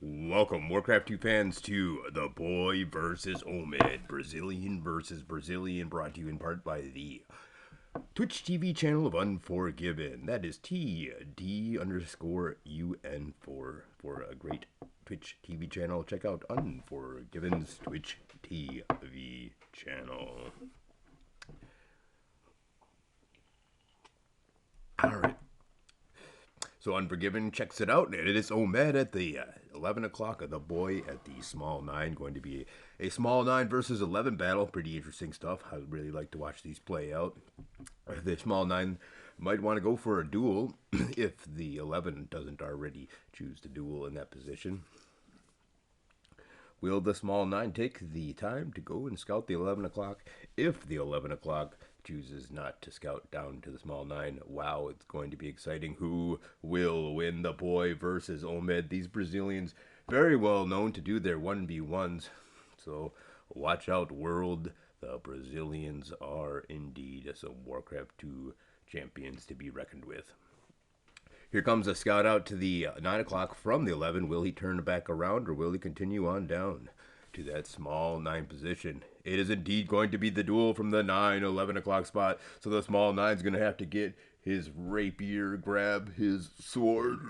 Welcome, Warcraft 2 fans, to The Boy versus Omed, Brazilian versus Brazilian, brought to you in part by the Twitch TV channel of Unforgiven. That is TD_UN for a great Twitch TV channel. Check out Unforgiven's Twitch TV channel. Alright. So Unforgiven checks it out, and it is Omed at the 11 o'clock of The Boy at the small 9. Going to be a small 9 versus 11 battle. Pretty interesting stuff. I would really like to watch these play out. The small 9 might want to go for a duel if the 11 doesn't already choose to duel in that position. Will the small 9 take the time to go and scout the 11 o'clock? If the 11 o'clock chooses not to scout down to the small 9, wow, it's going to be exciting. Who will win the Boy versus Omed? These Brazilians, very well known to do their 1v1s. So watch out, world. The Brazilians are indeed some Warcraft 2 champions to be reckoned with. Here comes a scout out to the 9 o'clock from the 11. Will he turn back around, or will he continue on down to that small 9 position? It is indeed going to be the duel from the 9-11 o'clock spot. So the small 9 is going to have to get his rapier, grab his sword,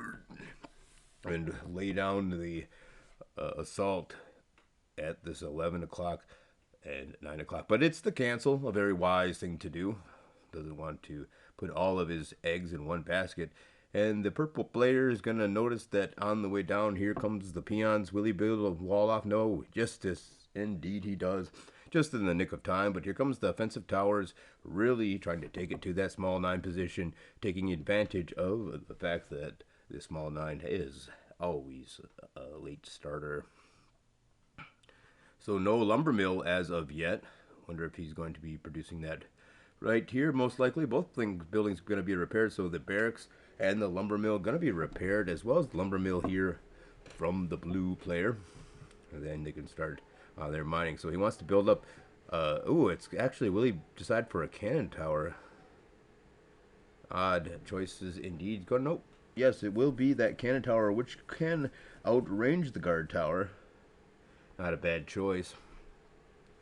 and lay down the assault at this 11 o'clock and 9 o'clock. But it's the cancel, a very wise thing to do. Doesn't want to put all of his eggs in one basket. And the purple player is going to notice that on the way down, here comes the peons. Will he build a wall off? No, justice. Indeed he does. Just in the nick of time. But here comes the offensive towers, really trying to take it to that small 9 position, taking advantage of the fact that the small 9 is always a late starter. So no lumber mill as of yet. Wonder if he's going to be producing that right here. Most likely both buildings are going to be repaired. So the barracks and the lumber mill going to be repaired, as well as the lumber mill here from the blue player. And then they can start their mining. So he wants to build up. It's actually, will he decide for a cannon tower? Odd choices indeed. Nope. Yes, it will be that cannon tower, which can outrange the guard tower. Not a bad choice.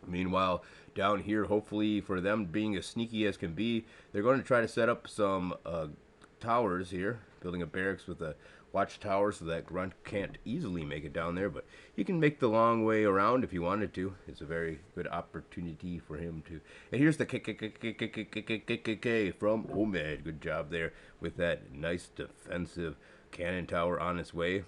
Meanwhile, down here, hopefully for them being as sneaky as can be, they're going to try to set up some towers here, building a barracks with a watchtower so that Grunt can't easily make it down there, but he can make the long way around if he wanted to. It's a very good opportunity for him to. And here's the K from Omed. Good job there with that nice defensive cannon tower on its way.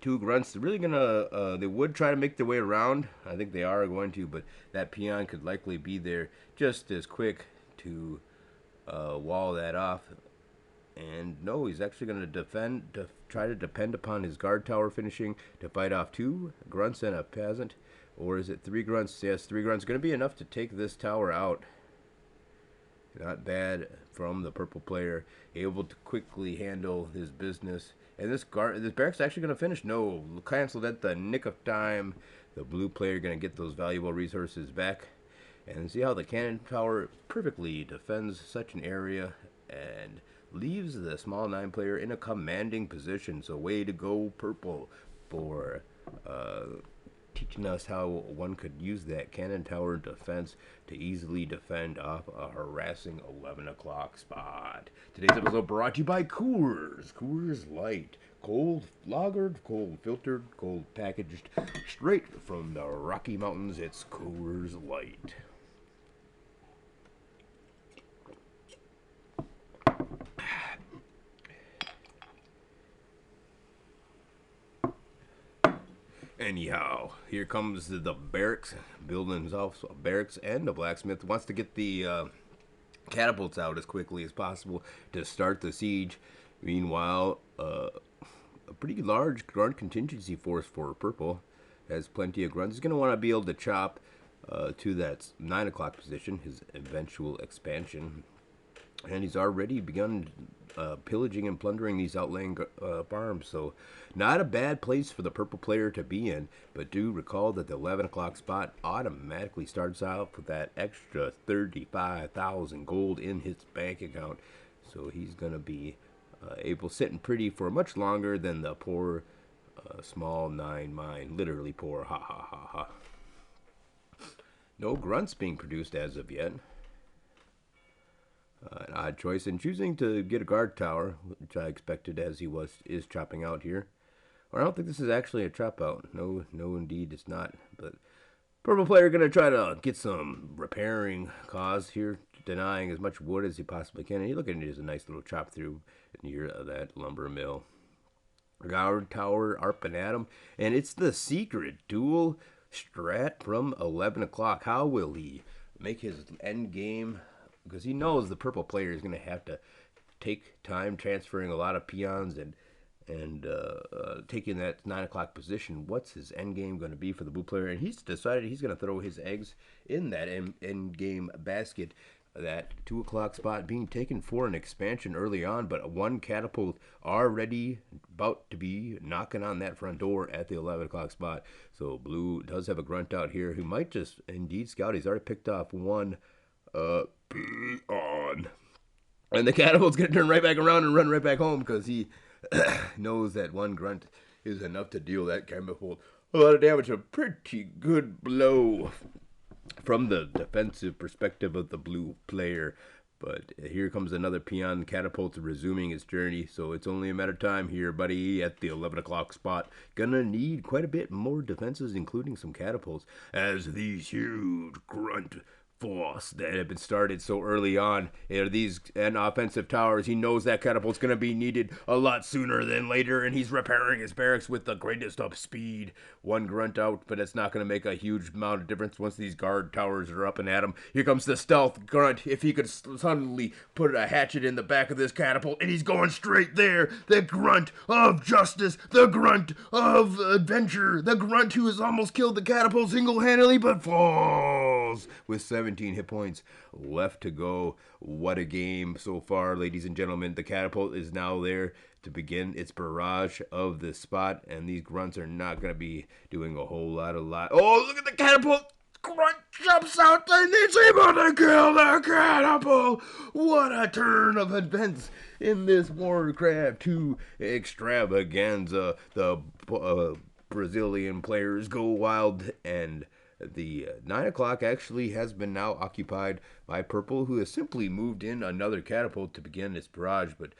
2 grunts really gonna they would try to make their way around. I think they are going to, but that peon could likely be there just as quick to wall that off. And no, he's actually going to try to depend upon his guard tower finishing to fight off 2 grunts and a peasant. Or is it 3 grunts? Yes, 3 grunts. Going to be enough to take this tower out. Not bad from the purple player, able to quickly handle his business. And this barracks actually going to finish. No, canceled at the nick of time. The blue player going to get those valuable resources back. And see how the cannon tower perfectly defends such an area and leaves the small 9 player in a commanding position. So way to go, purple, for teaching us how one could use that cannon tower defense to easily defend off a harassing 11 o'clock spot. Today's episode brought to you by Coors. Coors Light. Cold lagered, cold filtered, cold packaged, straight from the Rocky Mountains. It's Coors Light. Anyhow, here comes the barracks, building himself a barracks, and the blacksmith wants to get the catapults out as quickly as possible to start the siege. Meanwhile, a pretty large grunt contingency force for purple has plenty of grunts. He's going to want to be able to chop to that 9 o'clock position, his eventual expansion. And he's already begun pillaging and plundering these outlying farms. So not a bad place for the purple player to be in. But do recall that the 11 o'clock spot automatically starts out with that extra 35,000 gold in his bank account. So he's going to be able sitting pretty for much longer than the poor Small 9 mine. Literally poor. Ha ha ha ha. No grunts being produced as of yet. An odd choice in choosing to get a guard tower, which I expected as he is chopping out here. Or I don't think this is actually a chop out. No, indeed it's not. But purple player gonna try to get some repairing cause here, denying as much wood as he possibly can. And you look at it as a nice little chop through near that lumber mill. Guard tower, Arp and Adam, and it's the secret dual strat from 11 o'clock. How will he make his end game? Because he knows the purple player is going to have to take time transferring a lot of peons and taking that 9 o'clock position. What's his end game going to be for the blue player? And he's decided he's going to throw his eggs in that end game basket. That 2 o'clock spot being taken for an expansion early on, but one catapult already about to be knocking on that front door at the 11 o'clock spot. So blue does have a grunt out here who might just indeed scout. He's already picked off one peon. And the catapult's going to turn right back around and run right back home because he knows that one grunt is enough to deal that catapult a lot of damage. A pretty good blow from the defensive perspective of the blue player. But here comes another peon. Catapult resuming its journey, so it's only a matter of time here, buddy, at the 11 o'clock spot. Gonna need quite a bit more defenses, including some catapults, as these huge grunt force that had been started so early on are these and offensive towers. He knows that catapult's going to be needed a lot sooner than later, and he's repairing his barracks with the greatest of speed. One grunt out, but it's not going to make a huge amount of difference once these guard towers are up and at him. Here comes the stealth grunt. If he could suddenly put a hatchet in the back of this catapult, and he's going straight there. The grunt of justice, the grunt of adventure, the grunt who has almost killed the catapult single-handedly, but falls with 17 hit points left to go. What a game so far, ladies and gentlemen. The catapult is now there to begin its barrage of this spot, and these grunts are not going to be doing a whole lot. Oh, look at the catapult! Grunt jumps out and it's able to kill the catapult! What a turn of events in this Warcraft 2 extravaganza. The Brazilian players go wild, and the 9 o'clock actually has been now occupied by purple, who has simply moved in another catapult to begin its barrage. But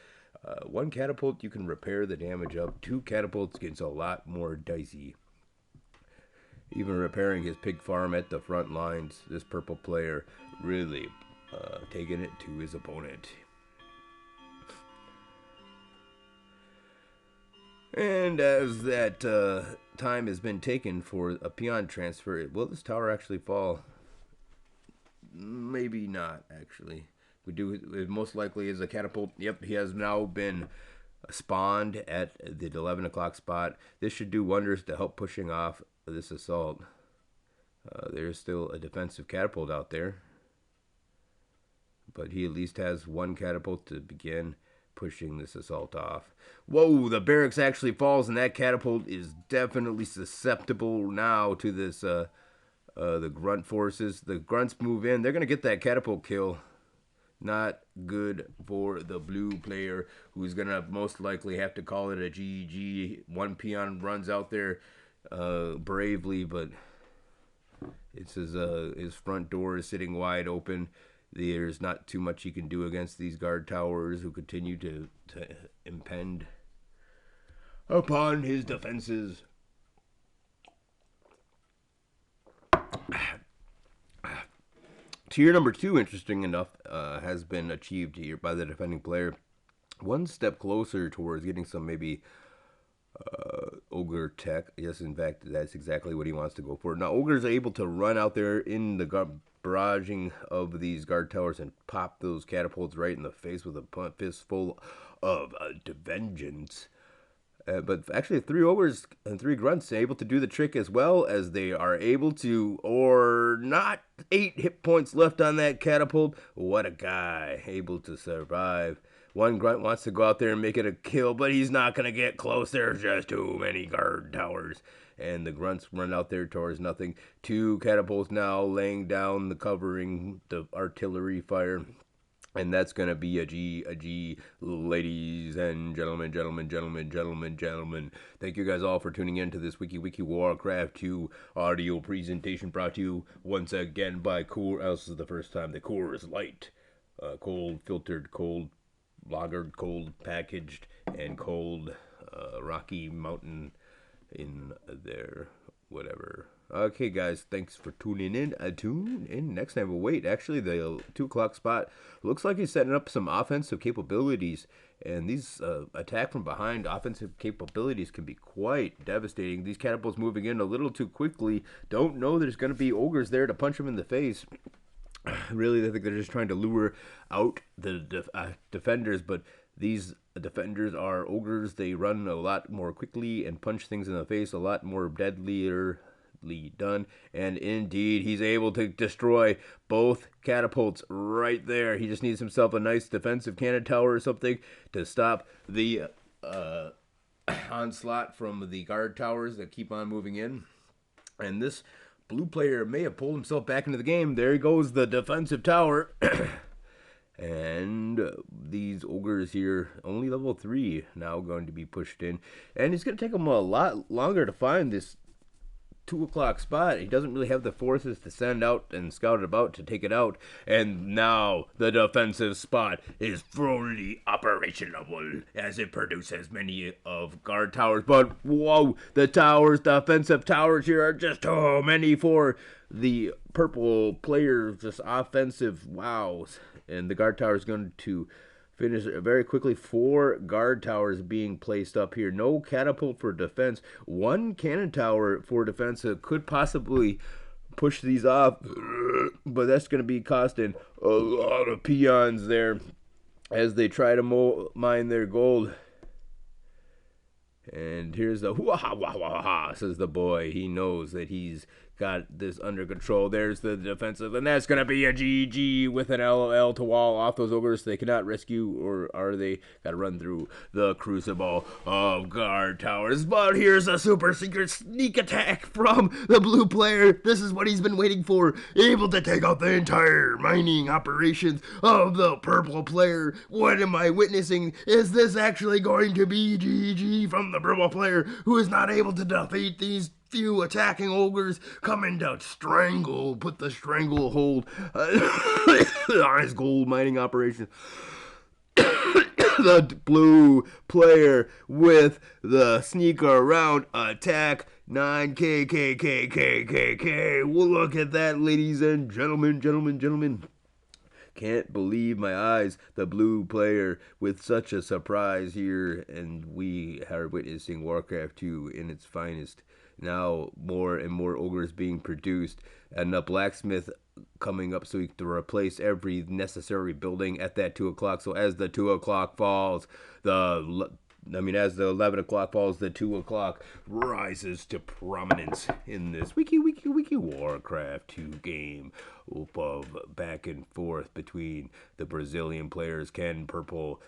one catapult you can repair the damage of. Two catapults gets a lot more dicey. Even repairing his pig farm at the front lines, this purple player really taking it to his opponent. And as that time has been taken for a peon transfer, will this tower actually fall? Maybe not, actually. It most likely is a catapult. Yep, he has now been spawned at the 11 o'clock spot. This should do wonders to help pushing off this assault. There's still a defensive catapult out there, but he at least has one catapult to begin pushing this assault off. Whoa, the barracks actually falls, and that catapult is definitely susceptible now to this the grunt forces. The grunts move in. They're going to get that catapult kill. Not good for the blue player, who's going to most likely have to call it a GG. One peon runs out there bravely, but it's his front door is sitting wide open. There's not too much he can do against these guard towers who continue to impend upon his defenses. Tier number 2, interesting enough, has been achieved here by the defending player. One step closer towards getting some maybe ogre tech. Yes, in fact, that's exactly what he wants to go for. Now, ogres are able to run out there in the barraging of these guard towers and pop those catapults right in the face with a fistful of vengeance. But actually, 3 ogres and 3 grunts are able to do the trick as well as they are able to, or not. 8 hit points left on that catapult. What a guy, able to survive. One grunt wants to go out there and make it a kill, but he's not going to get close. There's just too many guard towers. And the grunts run out there towards nothing. 2 catapults now laying down the covering, the artillery fire. And that's going to be a G, ladies and gentlemen. Thank you guys all for tuning in to this Wiki Warcraft 2 audio presentation brought to you once again by this is the first time, the Coors Light. Cold filtered, cold lagered, cold packaged, and cold Rocky Mountain in there, whatever. Okay, guys, thanks for tuning in. Tune in next time. But wait, actually, the 2 o'clock spot looks like he's setting up some offensive capabilities. And these attack from behind offensive capabilities can be quite devastating. These catapults moving in a little too quickly. Don't know there's going to be ogres there to punch him in the face. Really, I think they're just trying to lure out the defenders, but these defenders are ogres. They run a lot more quickly and punch things in the face a lot more deadlier done. And indeed, he's able to destroy both catapults right there. He just needs himself a nice defensive cannon tower or something to stop the onslaught from the guard towers that keep on moving in. And this blue player may have pulled himself back into the game. There goes the defensive tower. And these ogres here, only level 3 now going to be pushed in. And it's going to take them a lot longer to find this 2 o'clock spot. He doesn't really have the forces to send out and scout it about to take it out. And now the defensive spot is fully operational as it produces many of guard towers. But whoa, the defensive towers here are just too many for the purple players. Just offensive wows. And the guard tower is going to finish very quickly. 4 guard towers being placed up here. No catapult for defense. 1 cannon tower for defense that could possibly push these off. But that's going to be costing a lot of peons there as they try to mine their gold. And here's the wah-ha-wah-ha-ha, says the boy. He knows that he's got this under control. There's the defensive, and that's going to be a GG with an LOL to wall off those ogres. They cannot rescue, or are they? Got to run through the crucible of guard towers. But here's a super secret sneak attack from the blue player. This is what he's been waiting for. Able to take out the entire mining operations of the purple player. What am I witnessing? Is this actually going to be GG from the purple player who is not able to defeat these few attacking ogres coming to put the stranglehold on his gold mining operation? The blue player with the sneak around attack 9K. Well, look at that, ladies and gentlemen. Can't believe my eyes. The blue player with such a surprise here, and we are witnessing Warcraft 2 in its finest. Now more and more ogres being produced, and a blacksmith coming up so he can replace every necessary building at that 2 o'clock. So as the 2 o'clock falls, as the 11 o'clock falls, the 2 o'clock rises to prominence in this Wiki Warcraft 2 game of back and forth between the Brazilian players. Can Purple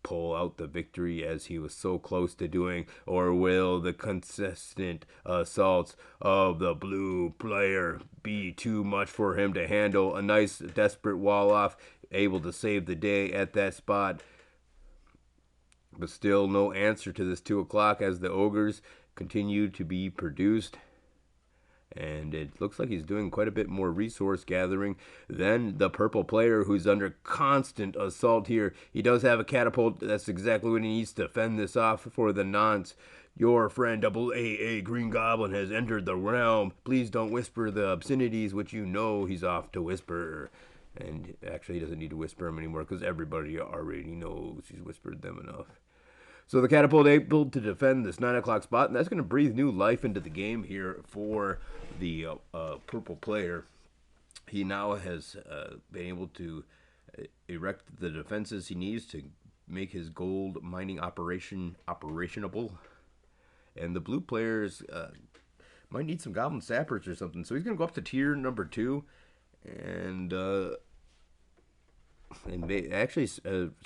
pull out the victory as he was so close to doing, or will the consistent assaults of the blue player be too much for him to handle? A nice desperate wall off, able to save the day at that spot, but still no answer to this 2 o'clock as the ogres continue to be produced. And it looks like he's doing quite a bit more resource gathering than the purple player, who's under constant assault here. He does have a catapult. That's exactly what he needs to fend this off for the nonce. Your friend AA Green Goblin has entered the realm. Please don't whisper the obscenities which you know he's off to whisper. And actually, he doesn't need to whisper them anymore because everybody already knows he's whispered them enough. So the catapult able to defend this 9 o'clock spot, and that's going to breathe new life into the game here for the purple player. He now has been able to erect the defenses he needs to make his gold mining operation operationable. And the blue players might need some goblin sappers or something. So he's going to go up to tier number 2 and actually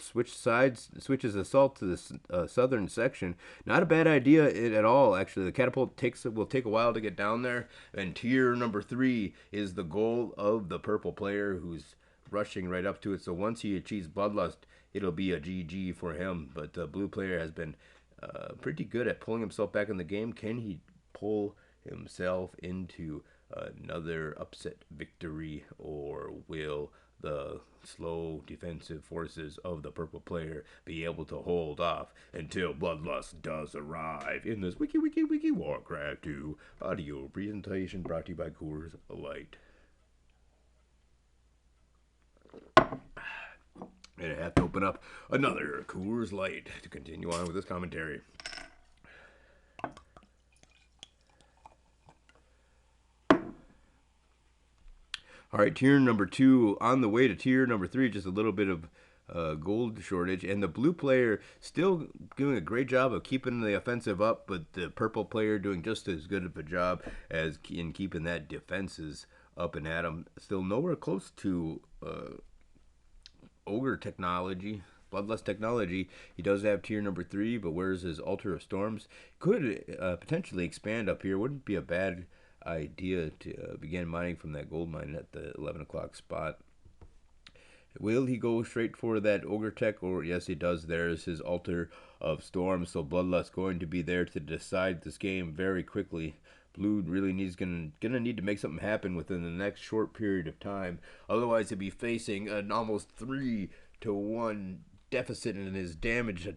switches assault to this southern section. Not a bad idea at all, actually. The catapult will take a while to get down there, and tier number 3 is the goal of the purple player, who's rushing right up to it. So once he achieves Bloodlust, it'll be a GG for him. But the blue player has been pretty good at pulling himself back in the game. Can he pull himself into another upset victory, or will the slow defensive forces of the purple player be able to hold off until Bloodlust does arrive in this Wiki Warcraft 2 audio presentation brought to you by Coors Light? And I have to open up another Coors Light to continue on with this commentary. All right, tier number 2 on the way to tier number 3. Just a little bit of gold shortage, and the blue player still doing a great job of keeping the offensive up, but the purple player doing just as good of a job as in keeping that defenses up and at him. Still nowhere close to ogre technology, bloodlust technology. He does have tier number 3, but where's his altar of storms? Could potentially expand up here. Wouldn't be a bad idea to begin mining from that gold mine at the 11 o'clock spot. Will he go straight for that ogre tech? Or yes, he does. There's his altar of storms. So bloodlust going to be there to decide this game very quickly. Blue really gonna need to make something happen within the next short period of time. Otherwise, he'll be facing an almost 3-1 deficit in his damage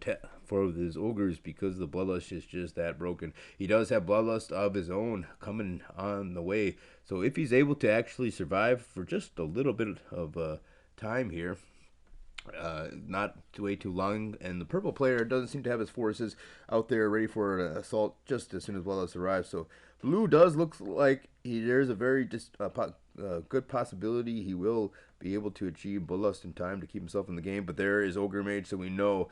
for his ogres, because the bloodlust is just that broken. He does have bloodlust of his own coming on the way, so if he's able to actually survive for just a little bit of time here, not way too long, and the purple player doesn't seem to have his forces out there ready for an assault just as soon as bloodlust arrives. So blue does look like there's a very good possibility he will be able to achieve bloodlust in time to keep himself in the game. But there is ogre mage, so we know,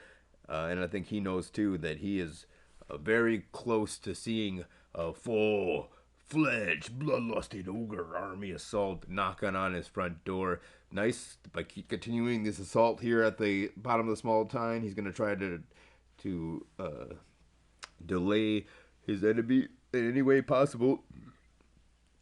and I think he knows too, that he is very close to seeing a full-fledged bloodlusted ogre army assault knocking on his front door. Nice, by continuing this assault here at the bottom of the small town, he's going to try to delay his enemy in any way possible.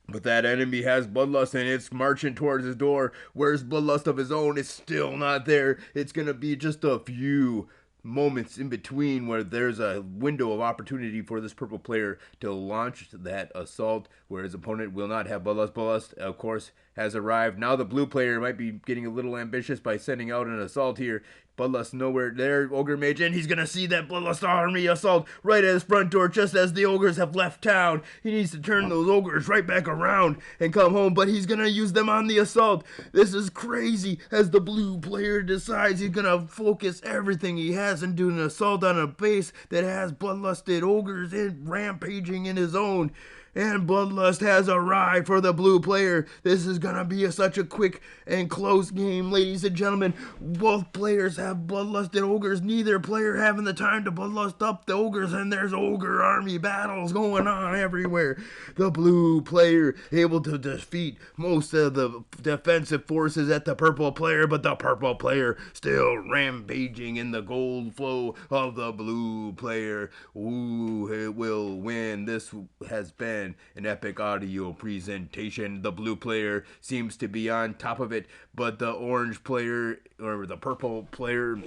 But that enemy has bloodlust, and it's marching towards his door. Where's bloodlust of his own? It's still not there. It's going to be just a few moments in between where there's a window of opportunity for this purple player to launch that assault, where his opponent will not have bloodlust. Bloodlust, of course, has arrived. Now the blue player might be getting a little ambitious by sending out an assault here. Bloodlust nowhere there. Ogre mage, and he's gonna see that bloodlust army assault right at his front door just as the ogres have left town. He needs to turn those ogres right back around and come home, but he's gonna use them on the assault. This is crazy, as the blue player decides he's gonna focus everything he has and do an assault on a base that has bloodlusted ogres rampaging in his own. And bloodlust has arrived for the blue player. This is going to be such a quick and close game, ladies and gentlemen. Both players have bloodlusted ogres. Neither player having the time to bloodlust up the ogres, and there's ogre army battles going on everywhere. The blue player able to defeat most of the defensive forces at the purple player, but the purple player still rampaging in the gold flow of the blue player. Who will win? This has been an epic audio presentation. The blue player seems to be on top of it, but the orange player, or the purple player,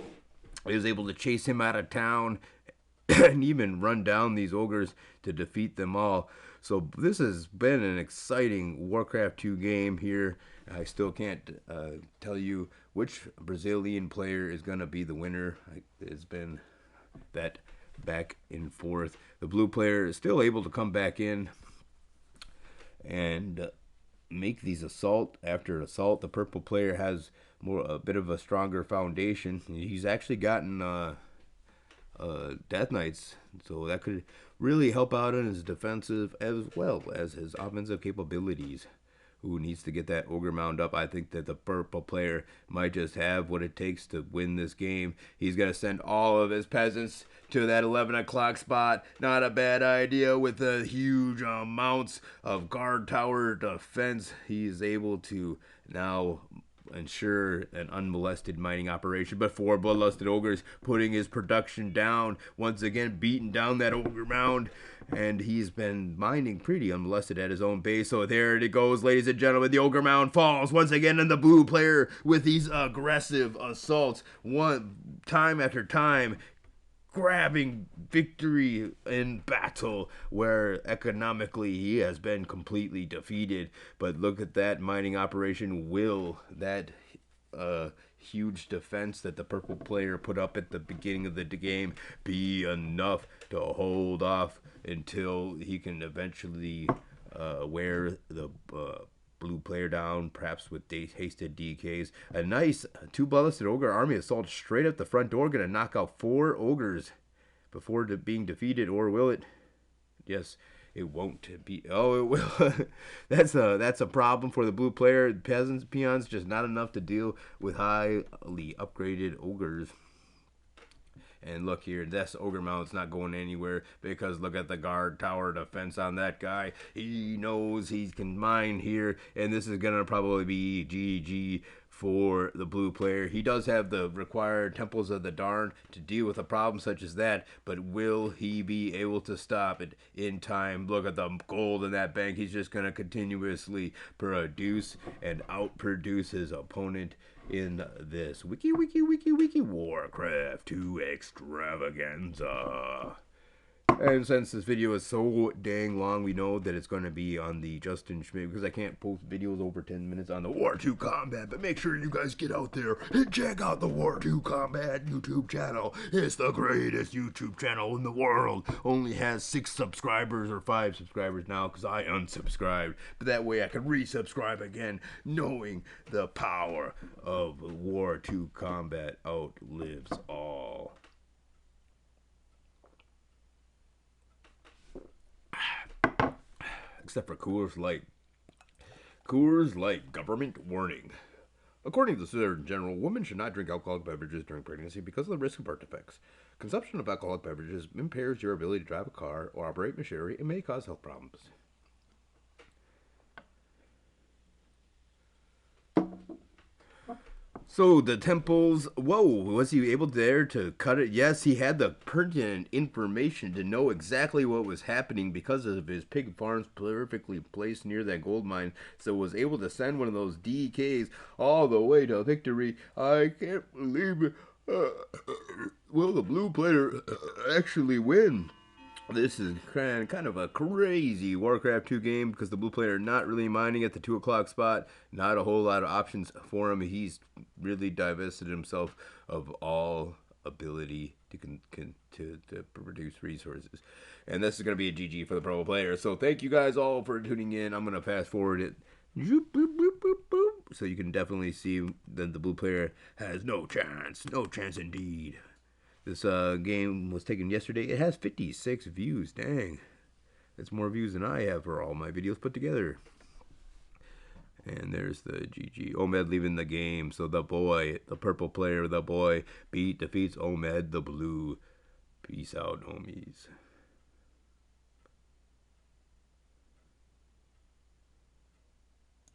is able to chase him out of town and even run down these ogres to defeat them all. So this has been an exciting Warcraft 2 game here. I still can't tell you which Brazilian player is going to be the winner. It's been that back and forth. The blue player is still able to come back in and make these assault after assault. The purple player has a bit of a stronger foundation. He's actually gotten Death Knights, so that could really help out in his defensive as well as his offensive capabilities. Who needs to get that ogre mound up? I think that the purple player might just have what it takes to win this game. He's going to send all of his peasants to that 11 o'clock spot. Not a bad idea. With the huge amounts of guard tower defense, he's able to now ensure an unmolested mining operation. But for bloodlusted ogres, putting his production down, once again beating down that ogre mound, and he's been mining pretty unmolested at his own base. So there it goes, ladies and gentlemen. The Ogre Mound falls once again, and the blue player with these aggressive assaults, one time after time, grabbing victory in battle where economically he has been completely defeated. But look at that mining operation. Will that huge defense that the purple player put up at the beginning of the game be enough to hold off until he can eventually wear the blue player down, perhaps with hasted DKs? A nice two ballisted ogre army assault straight up the front door, gonna knock out 4 ogres before being defeated, or will it? Yes, it won't be. Oh, it will. That's a problem for the blue player. Peons just not enough to deal with highly upgraded ogres. And look here, this ogre mount's not going anywhere because look at the guard tower defense on that guy. He knows he can mine here, and this is gonna probably be GG for the blue player. He does have the required Temples of the Darn to deal with a problem such as that, but will he be able to stop it in time? Look at the gold in that bank. He's just going to continuously produce and outproduce his opponent in this wiki Warcraft 2 extravaganza. And since this video is so dang long, we know that it's going to be on the Justin Schmidt, because I can't post videos over 10 minutes on the War 2 Combat. But make sure you guys get out there and check out the War 2 Combat YouTube channel. It's the greatest YouTube channel in the world. Only has 6 subscribers or 5 subscribers now because I unsubscribed. But that way I can resubscribe again, knowing the power of War 2 Combat outlives all. Except for Coors Light. Coors Light government warning. According to the Surgeon General, women should not drink alcoholic beverages during pregnancy because of the risk of birth defects. Consumption of alcoholic beverages impairs your ability to drive a car or operate machinery and may cause health problems. So the temples, whoa, was he able there to cut it? Yes, he had the pertinent information to know exactly what was happening because of his pig farms perfectly placed near that gold mine. So was able to send one of those DKs all the way to victory. I can't believe it. Will the blue player actually win? This is kind of a crazy Warcraft 2 game because the blue player not really mining at the 2 o'clock spot. Not a whole lot of options for him. He's really divested himself of all ability to produce resources. And this is going to be a GG for the pro player. So thank you guys all for tuning in. I'm going to fast forward it. So you can definitely see that the blue player has no chance. No chance indeed. This game was taken yesterday. It has 56 views. Dang. That's more views than I have for all my videos put together. And there's the GG. Omed leaving the game. So the boy, the purple player, the boy, defeats Omed, the blue. Peace out, homies.